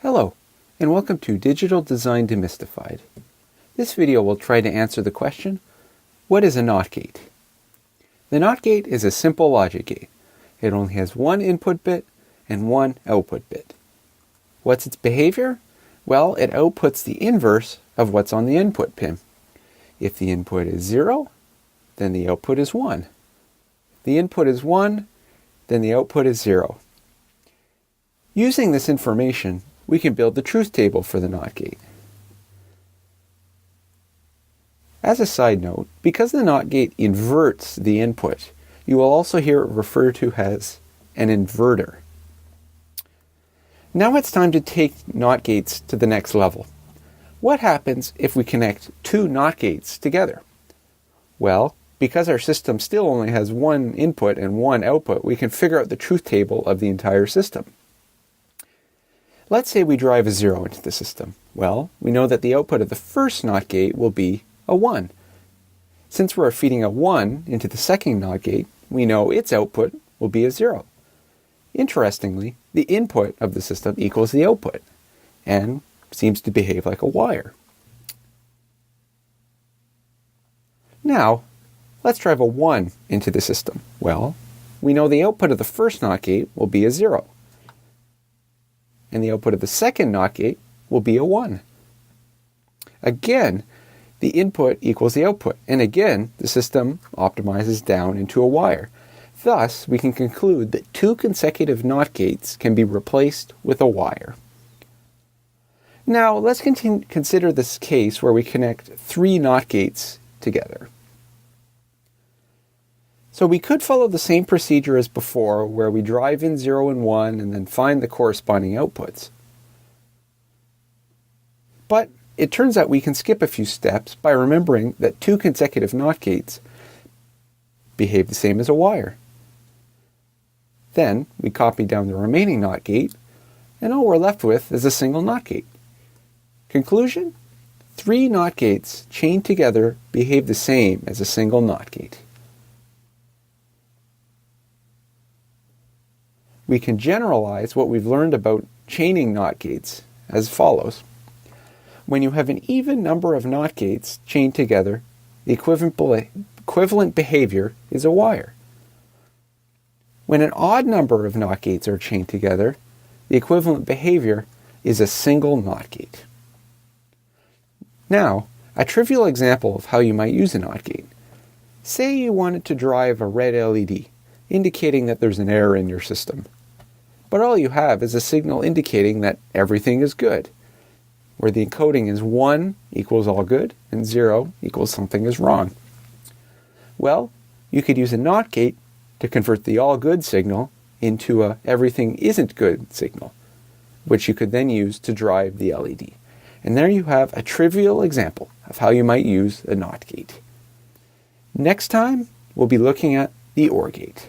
Hello, and welcome to Digital Design Demystified. This video will try to answer the question, what is a NOT gate? The NOT gate is a simple logic gate. It only has one input bit and one output bit. What's its behavior? Well, it outputs the inverse of what's on the input pin. If the input is 0, then the output is 1. If the input is 1, then the output is 0. Using this information, we can build the truth table for the NOT gate. As a side note, because the NOT gate inverts the input, you will also hear it referred to as an inverter. Now it's time to take NOT gates to the next level. What happens if we connect two NOT gates together? Well, because our system still only has one input and one output, we can figure out the truth table of the entire system. Let's say we drive a 0 into the system. Well, we know that the output of the first NOT gate will be a 1. Since we're feeding a 1 into the second NOT gate, we know its output will be a 0. Interestingly, the input of the system equals the output, and seems to behave like a wire. Now, let's drive a 1 into the system. Well, we know the output of the first NOT gate will be a 0. And the output of the second NOT gate will be a 1. Again, the input equals the output, and again, the system optimizes down into a wire. Thus, we can conclude that two consecutive NOT gates can be replaced with a wire. Now, let's consider this case where we connect three NOT gates together. So we could follow the same procedure as before, where we drive in 0 and 1 and then find the corresponding outputs. But it turns out we can skip a few steps by remembering that two consecutive NOT gates behave the same as a wire. Then we copy down the remaining NOT gate, and all we're left with is a single NOT gate. Conclusion? Three NOT gates chained together behave the same as a single NOT gate. We can generalize what we've learned about chaining NOT gates as follows. When you have an even number of NOT gates chained together, the equivalent behavior is a wire. When an odd number of NOT gates are chained together, the equivalent behavior is a single NOT gate. Now, a trivial example of how you might use a NOT gate. Say you wanted to drive a red LED, indicating that there's an error in your system. But all you have is a signal indicating that everything is good, where the encoding is 1 equals all good and 0 equals something is wrong. Well, you could use a NOT gate to convert the all good signal into a everything isn't good signal, which you could then use to drive the LED. And there you have a trivial example of how you might use a NOT gate. Next time, we'll be looking at the OR gate.